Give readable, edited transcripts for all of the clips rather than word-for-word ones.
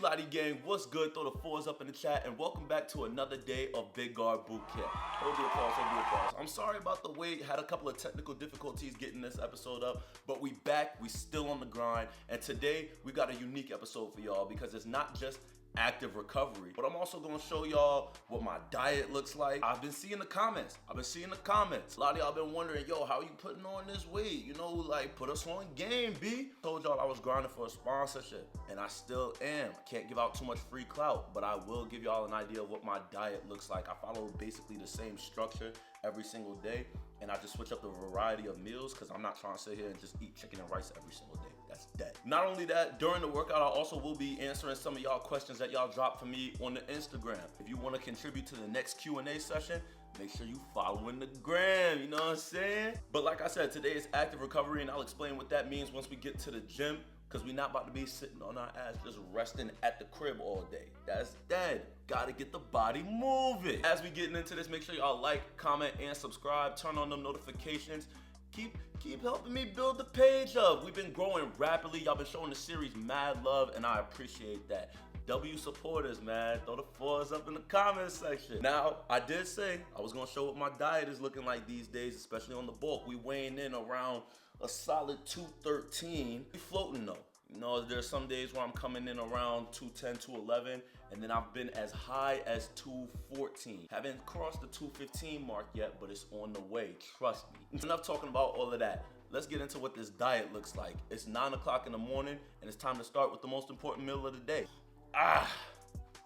LOTTI gang, what's good? Throw the fours up in the chat and welcome back to another day of Big Guard Boot Camp. Hold the applause, hold the applause. I'm sorry about the wait, had a couple of technical difficulties getting this episode up, but we back, we still on the grind, and today we got a unique episode for y'all because it's not just active recovery, but I'm also gonna show y'all what my diet looks like. I've been seeing the comments. A lot of y'all been wondering, yo, how you putting on this weight? You know, like, put us on game, B. Told y'all I was grinding for a sponsorship, and I still am. I can't give out too much free clout, but I will give y'all an idea of what my diet looks like. I follow basically the same structure every single day, and I just switch up the variety of meals because I'm not trying to sit here and just eat chicken and rice every single day. That's dead. Not only that, during the workout, I also will be answering some of y'all questions that y'all drop for me on the Instagram. If you want to contribute to the next Q&A session, make sure you following the gram, you know what I'm saying? But like I said, today is active recovery, and I'll explain what that means once we get to the gym, because we're not about to be sitting on our ass just resting at the crib all day. That's dead. Gotta get the body moving. As we getting into this, make sure y'all like, comment, and subscribe. Turn on them notifications. Keep helping me build the page up. We've been growing rapidly. Y'all been showing the series mad love, and I appreciate that. W supporters, man. Throw the fours up in the comment section. Now, I did say I was gonna show what my diet is looking like these days, especially on the bulk. We weighing in around a solid 213. We floating though. You know, there's some days where I'm coming in around 210, 211, and then I've been as high as 214. Haven't crossed the 215 mark yet, but it's on the way, trust me. Enough talking about all of that. Let's get into what this diet looks like. It's 9 o'clock in the morning, and it's time to start with the most important meal of the day.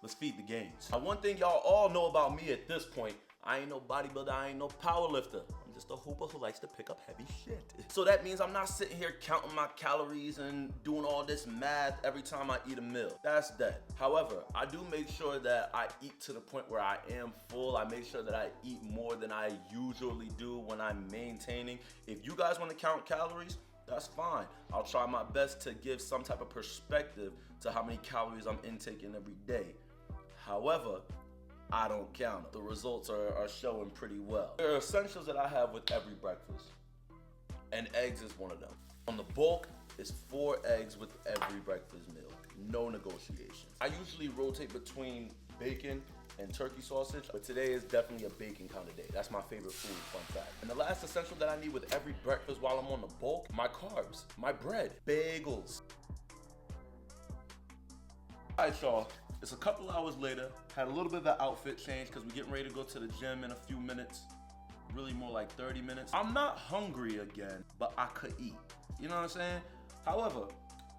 Let's feed the gains. Now, one thing y'all all know about me at this point, I ain't no bodybuilder, I ain't no power lifter. I'm just a hooper who likes to pick up heavy shit. So that means I'm not sitting here counting my calories and doing all this math every time I eat a meal. That's dead. However, I do make sure that I eat to the point where I am full. I make sure that I eat more than I usually do when I'm maintaining. If you guys want to count calories, that's fine. I'll try my best to give some type of perspective to how many calories I'm intaking every day. However, I don't count them. The results are showing pretty well. There are essentials that I have with every breakfast, and eggs is one of them. On the bulk, it's 4 eggs with every breakfast meal. No negotiations. I usually rotate between bacon and turkey sausage, but today is definitely a bacon kind of day. That's my favorite food, fun fact. And the last essential that I need with every breakfast while I'm on the bulk, my carbs, my bread, bagels. All right, y'all. It's a couple hours later, had a little bit of an outfit change because we're getting ready to go to the gym in a few minutes, really more like 30 minutes. I'm not hungry again, but I could eat, you know what I'm saying? However,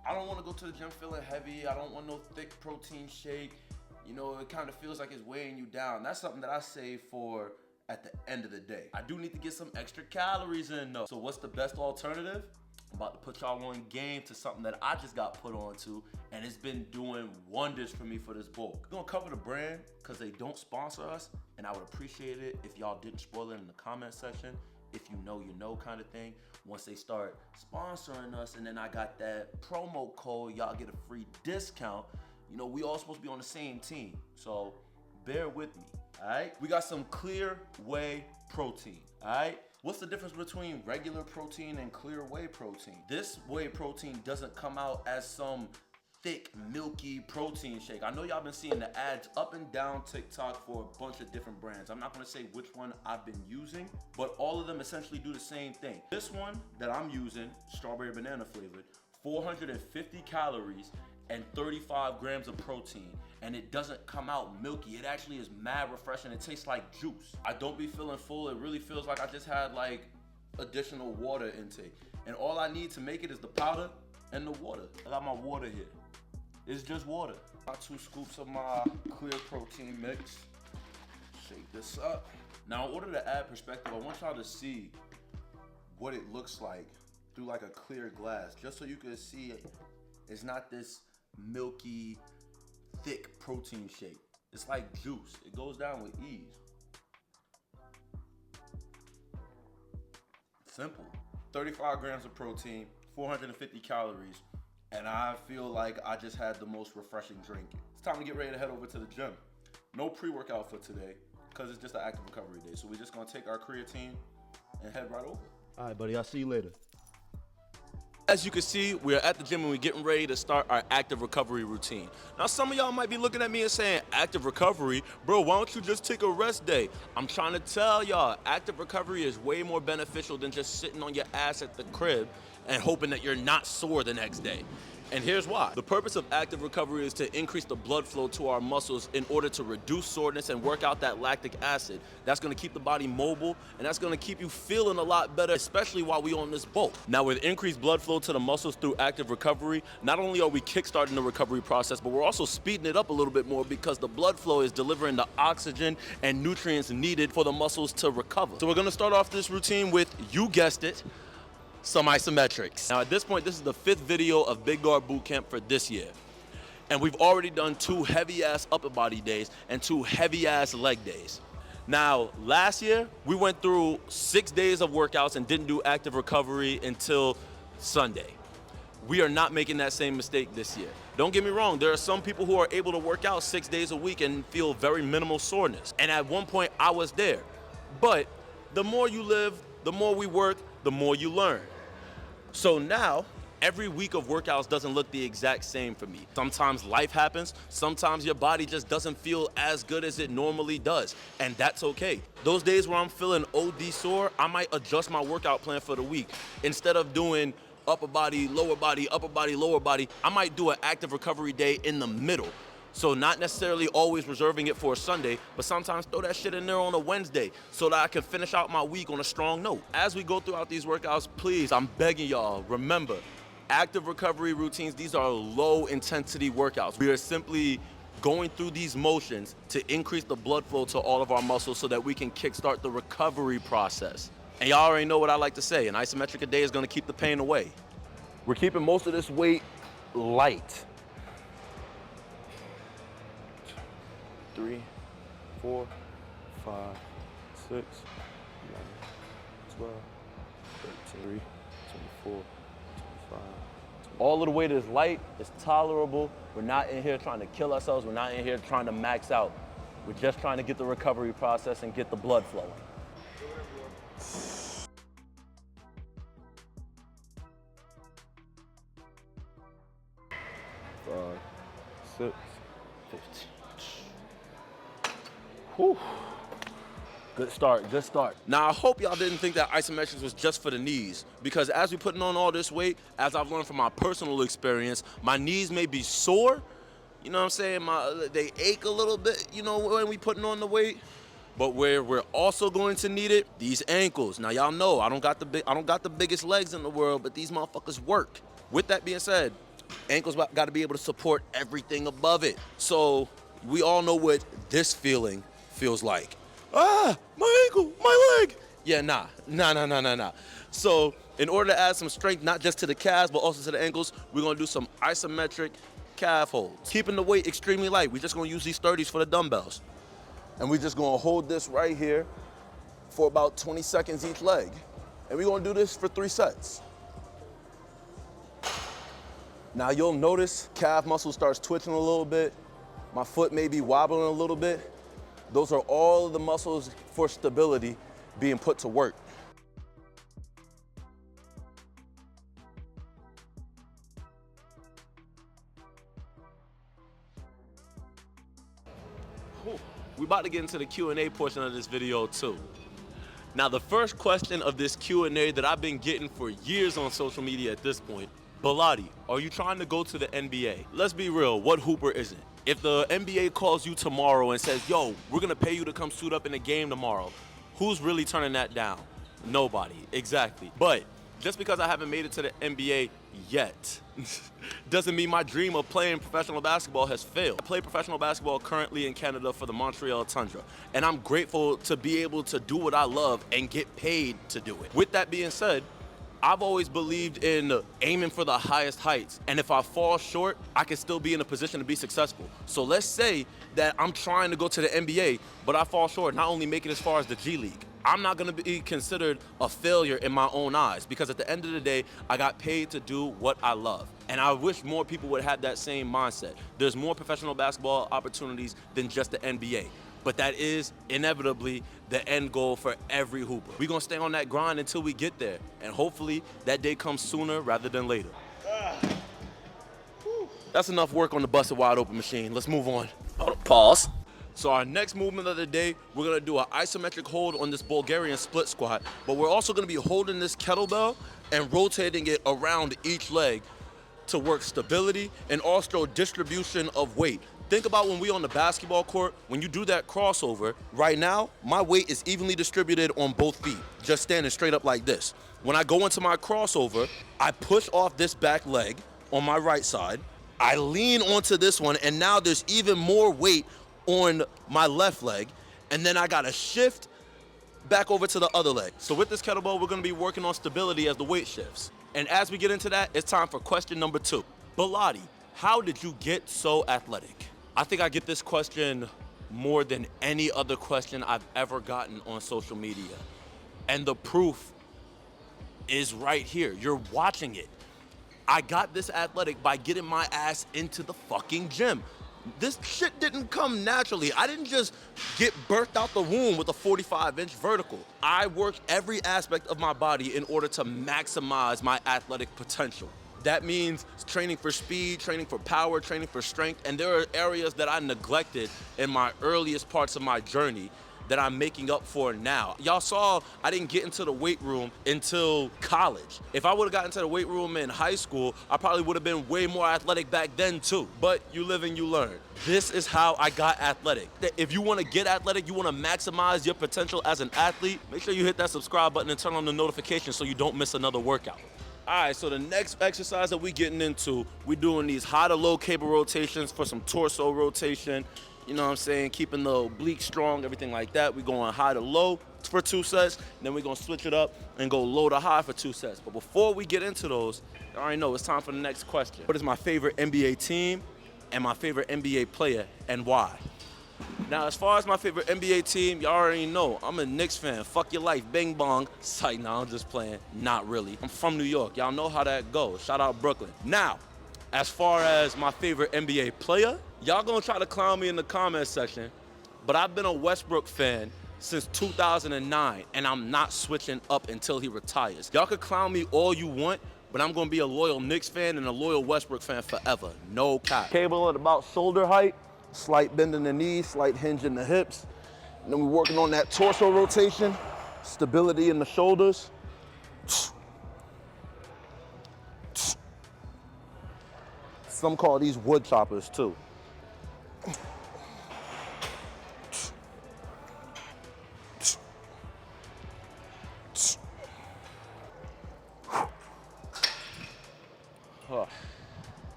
I don't want to go to the gym feeling heavy. I don't want no thick protein shake. You know, it kind of feels like it's weighing you down. That's something that I save for at the end of the day. I do need to get some extra calories in though. So what's the best alternative? I'm about to put y'all on game to something that I just got put on to, and it's been doing wonders for me for this bulk. We're gonna cover the brand because they don't sponsor us, and I would appreciate it if y'all didn't spoil it in the comment section. If you know kind of thing. Once they start sponsoring us, and then I got that promo code, y'all get a free discount. You know, we all supposed to be on the same team, so bear with me, all right? We got some clear whey protein, all right? What's the difference between regular protein and clear whey protein? This whey protein doesn't come out as some thick, milky protein shake. I know y'all been seeing the ads up and down TikTok for a bunch of different brands. I'm not gonna say which one I've been using, but all of them essentially do the same thing. This one that I'm using, strawberry banana flavored, 450 calories and 35 grams of protein, and it doesn't come out milky. It actually is mad refreshing. It tastes like juice. I don't be feeling full. It really feels like I just had like additional water intake, and all I need to make it is the powder and the water. I got my water here. It's just water. Got 2 scoops of my clear protein mix. Shake this up. Now, in order to add perspective, I want y'all to see what it looks like through like a clear glass, just so you can see it's not this milky, thick protein shake. It's like juice. It goes down with ease. Simple. 35 grams of protein, 450 calories, and I feel like I just had the most refreshing drink. It's time to get ready to head over to the gym. No pre-workout for today, because it's just an active recovery day. So we're just gonna take our creatine and head right over. All right, buddy, I'll see you later. As you can see, we're at the gym and we're getting ready to start our active recovery routine. Now, some of y'all might be looking at me and saying, active recovery? Bro, why don't you just take a rest day? I'm trying to tell y'all, active recovery is way more beneficial than just sitting on your ass at the crib and hoping that you're not sore the next day. And here's why. The purpose of active recovery is to increase the blood flow to our muscles in order to reduce soreness and work out that lactic acid. That's gonna keep the body mobile, and that's gonna keep you feeling a lot better, especially while we on this bulk. Now, with increased blood flow to the muscles through active recovery, not only are we kickstarting the recovery process, but we're also speeding it up a little bit more because the blood flow is delivering the oxygen and nutrients needed for the muscles to recover. So we're gonna start off this routine with, you guessed it, some isometrics. Now at this point, this is the 5th video of Big Guard Bootcamp for this year. And we've already done 2 heavy-ass upper body days and 2 heavy-ass leg days. Now, last year, we went through 6 days of workouts and didn't do active recovery until Sunday. We are not making that same mistake this year. Don't get me wrong, there are some people who are able to work out 6 days a week and feel very minimal soreness. And at one point, I was there. But the more you live, the more we work, the more you learn. So now, every week of workouts doesn't look the exact same for me. Sometimes life happens, sometimes your body just doesn't feel as good as it normally does, and that's okay. Those days where I'm feeling OD sore, I might adjust my workout plan for the week. Instead of doing upper body, lower body, upper body, lower body, I might do an active recovery day in the middle. So not necessarily always reserving it for a Sunday, but sometimes throw that shit in there on a Wednesday so that I can finish out my week on a strong note. As we go throughout these workouts, please, I'm begging y'all, remember, active recovery routines, these are low intensity workouts. We are simply going through these motions to increase the blood flow to all of our muscles so that we can kickstart the recovery process. And y'all already know what I like to say, an isometric a day is gonna keep the pain away. We're keeping most of this weight light. 3, 4, 5, 6, 11, 12, 13, 24, 25. All of the weight is light, it's tolerable. We're not in here trying to kill ourselves. We're not in here trying to max out. We're just trying to get the recovery process and get the blood flowing. 5, 6, 15. Whew. Good start, good start. Now, I hope y'all didn't think that isometrics was just for the knees, because as we're putting on all this weight, as I've learned from my personal experience, my knees may be sore, you know what I'm saying? They ache a little bit, you know, when we putting on the weight. But where we're also going to need it, these ankles. Now, y'all know I don't got the biggest legs in the world, but these motherfuckers work. With that being said, ankles got to be able to support everything above it. So we all know what this feeling feels like. Ah, my ankle, my leg. Yeah, nah. So in order to add some strength, not just to the calves, but also to the ankles, we're gonna do some isometric calf holds. Keeping the weight extremely light. We're just gonna use these 30s for the dumbbells. And we're just gonna hold this right here for about 20 seconds each leg. And we're gonna do this for 3 sets. Now you'll notice calf muscle starts twitching a little bit. My foot may be wobbling a little bit. Those are all of the muscles for stability being put to work. We're about to get into the Q&A portion of this video too. Now, the first question of this Q&A that I've been getting for years on social media at this point, LOTTI, are you trying to go to the NBA? Let's be real, what hooper isn't? If the NBA calls you tomorrow and says, yo, we're gonna pay you to come suit up in a game tomorrow, who's really turning that down? Nobody, exactly. But just because I haven't made it to the NBA yet, doesn't mean my dream of playing professional basketball has failed. I play professional basketball currently in Canada for the Montreal Tundra, and I'm grateful to be able to do what I love and get paid to do it. With that being said, I've always believed in aiming for the highest heights, and if I fall short, I can still be in a position to be successful. So let's say that I'm trying to go to the NBA, but I fall short, not only make it as far as the G League. I'm not gonna be considered a failure in my own eyes, because at the end of the day, I got paid to do what I love. And I wish more people would have that same mindset. There's more professional basketball opportunities than just the NBA. but that is inevitably the end goal for every hooper. We're gonna stay on that grind until we get there, and hopefully that day comes sooner rather than later. That's enough work on the busted wide open machine. Let's move on. Pause. So our next movement of the day, we're gonna do an isometric hold on this Bulgarian split squat, but we're also gonna be holding this kettlebell and rotating it around each leg to work stability and also distribution of weight. Think about when we on the basketball court, when you do that crossover, right now, my weight is evenly distributed on both feet, just standing straight up like this. When I go into my crossover, I push off this back leg on my right side, I lean onto this one, and now there's even more weight on my left leg, and then I gotta shift back over to the other leg. So with this kettlebell, we're gonna be working on stability as the weight shifts. And as we get into that, it's time for question number 2. Lotti, how did you get so athletic? I think I get this question more than any other question I've ever gotten on social media. And the proof is right here. You're watching it. I got this athletic by getting my ass into the fucking gym. This shit didn't come naturally. I didn't just get birthed out the womb with a 45-inch vertical. I worked every aspect of my body in order to maximize my athletic potential. That means training for speed, training for power, training for strength, and there are areas that I neglected in my earliest parts of my journey that I'm making up for now. Y'all saw I didn't get into the weight room until college. If I would've gotten into the weight room in high school, I probably would've been way more athletic back then too. But you live and you learn. This is how I got athletic. If you wanna get athletic, you wanna maximize your potential as an athlete, make sure you hit that subscribe button and turn on the notifications so you don't miss another workout. All right, so the next exercise that we're getting into, we're doing these high to low cable rotations for some torso rotation. You know what I'm saying? Keeping the oblique strong, everything like that. We're going high to low for 2 sets, then we're gonna switch it up and go low to high for 2 sets. But before we get into those, you already know it's time for the next question. What is my favorite NBA team and my favorite NBA player and why? Now, as far as my favorite NBA team, y'all already know, I'm a Knicks fan. Fuck your life, bing bong. Sight, nah, I'm just playing. Not really. I'm from New York. Y'all know how that goes. Shout out Brooklyn. Now, as far as my favorite NBA player, y'all gonna try to clown me in the comment section, but I've been a Westbrook fan since 2009, and I'm not switching up until he retires. Y'all could clown me all you want, but I'm gonna be a loyal Knicks fan and a loyal Westbrook fan forever. No cap. Cable at about shoulder height, slight bend in the knees, slight hinge in the hips. And then we're working on that torso rotation, stability in the shoulders. Some call these wood choppers too.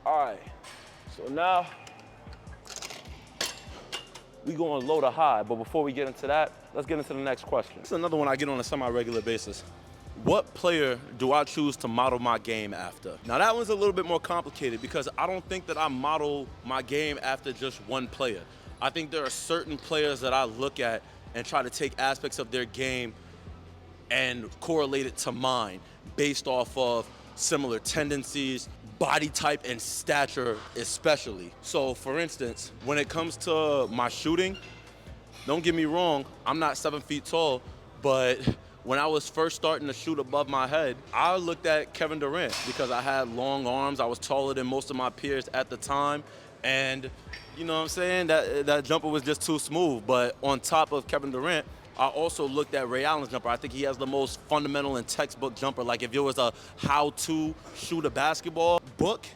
All right, so now we going low to high, but before we get into that, let's get into the next question. This is another one I get on a semi-regular basis. What player do I choose to model my game after? Now that one's a little bit more complicated because I don't think that I model my game after just one player. I think there are certain players that I look at and try to take aspects of their game and correlate it to mine based off of similar tendencies, body type, and stature especially. So for instance, when it comes to my shooting, don't get me wrong, I'm not 7 feet tall, but when I was first starting to shoot above my head, I looked at Kevin Durant because I had long arms. I was taller than most of my peers at the time. And you know what I'm saying? That jumper was just too smooth. But on top of Kevin Durant, I also looked at Ray Allen's jumper. I think he has the most fundamental and textbook jumper. Like if it was a how to shoot a basketball book,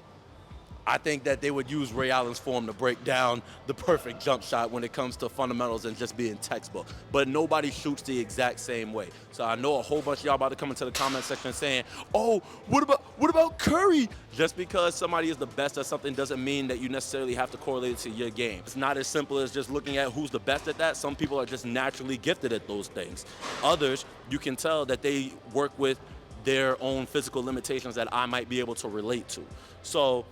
I think that they would use Ray Allen's form to break down the perfect jump shot when it comes to fundamentals and just being textbook. But nobody shoots the exact same way. So I know a whole bunch of y'all about to come into the comment section saying, oh, what about Curry? Just because somebody is the best at something doesn't mean that you necessarily have to correlate it to your game. It's not as simple as just looking at who's the best at that. Some people are just naturally gifted at those things. Others, you can tell that they work with their own physical limitations that I might be able to relate to. So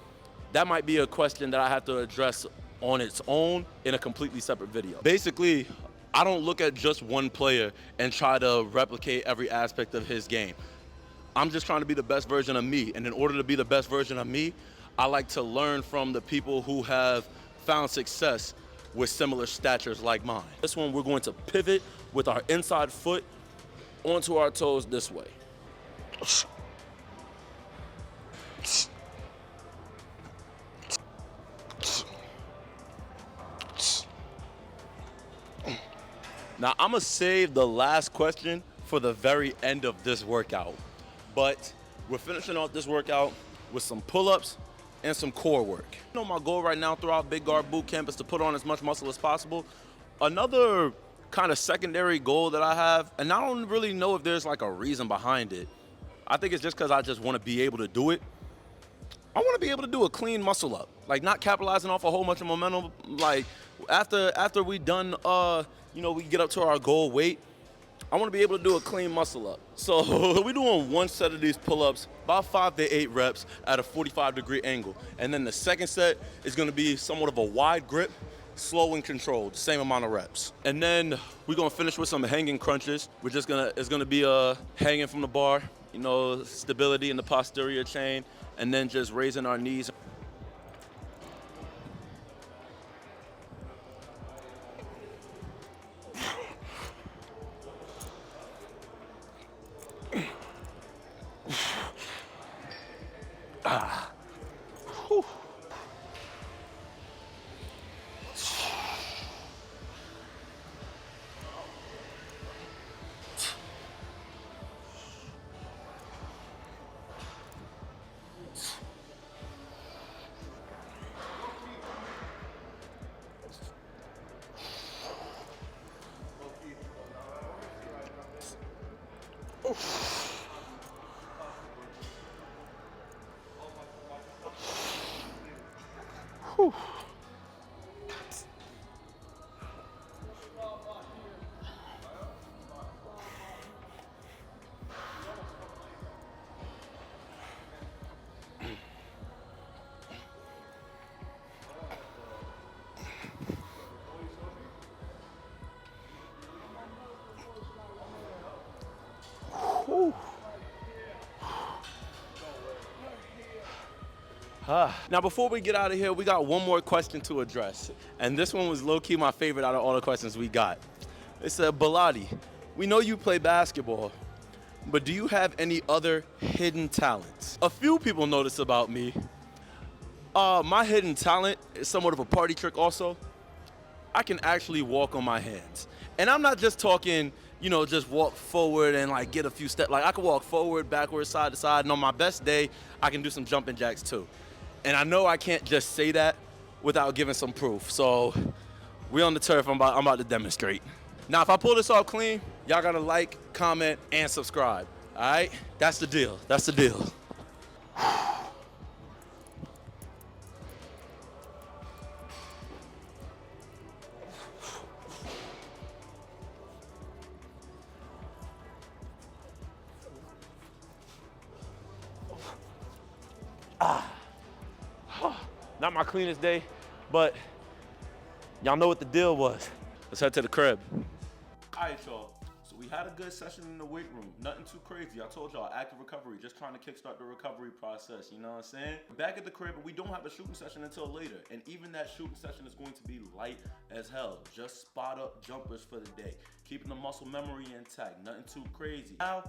that might be a question that I have to address on its own in a completely separate video. Basically, I don't look at just one player and try to replicate every aspect of his game. I'm just trying to be the best version of me. And in order to be the best version of me, I like to learn from the people who have found success with similar statures like mine. This one, we're going to pivot with our inside foot onto our toes this way. Now, I'm gonna save the last question for the very end of this workout, but we're finishing off this workout with some pull-ups and some core work. You know, my goal right now throughout Big Guard Boot Camp is to put on as much muscle as possible. Another kind of secondary goal that I have, and I don't really know if there's like a reason behind it. I think it's just because I just want to be able to do it. I want to be able to do a clean muscle up, like not capitalizing off a whole bunch of momentum. Like after we done, you know, we get up to our goal weight, I want to be able to do a clean muscle up. So we're doing one set of these pull-ups, about 5 to 8 reps at a 45-degree angle. And then the second set is going to be somewhat of a wide grip, slow and controlled, same amount of reps. And then we're going to finish with some hanging crunches. It's going to be hanging from the bar, you know, stability in the posterior chain, and then just raising our knees. Whew. Whew. Whew. Now, before we get out of here, we got one more question to address. And this one was low-key my favorite out of all the questions we got. It said, Baladi, we know you play basketball, but do you have any other hidden talents? A few people notice about me. My hidden talent is somewhat of a party trick also. I can actually walk on my hands. And I'm not just talking, you know, just walk forward and like get a few steps. Like I can walk forward, backwards, side to side. And on my best day, I can do some jumping jacks too. And I know I can't just say that without giving some proof. So we on the turf, I'm about to demonstrate. Now, if I pull this off clean, y'all gotta like, comment, and subscribe. All right? That's the deal. That's the deal. Not my cleanest day, but y'all know what the deal was. Let's head to the crib. All right, y'all. So we had a good session in the weight room. Nothing too crazy. I told y'all, active recovery, just trying to kickstart the recovery process, you know what I'm saying? Back at the crib, but we don't have a shooting session until later. And even that shooting session is going to be light as hell. Just spot up jumpers for the day. Keeping the muscle memory intact, nothing too crazy. Now,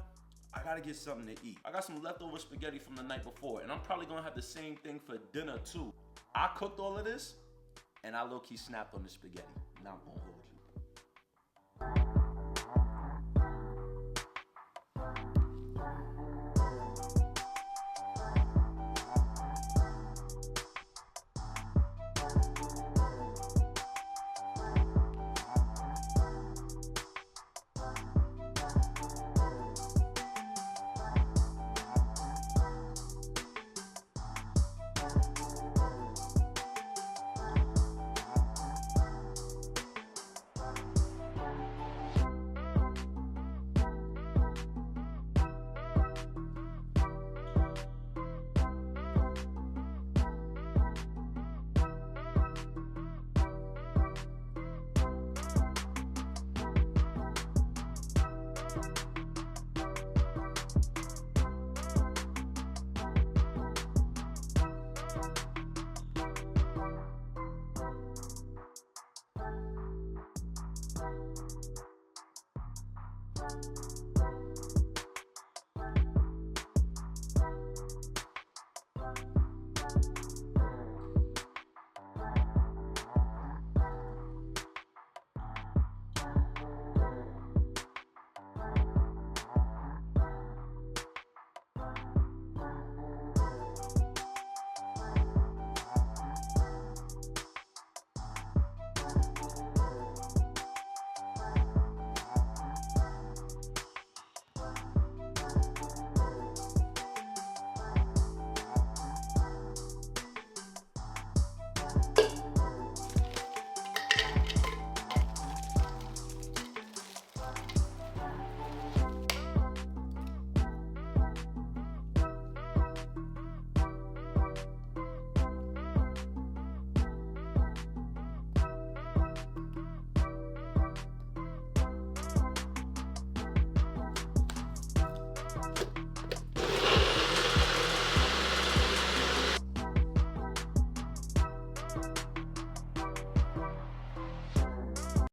I gotta get something to eat. I got some leftover spaghetti from the night before, and I'm probably gonna have the same thing for dinner too. I cooked all of this, and I low-key snapped on the spaghetti. Now I'm gonna hold you.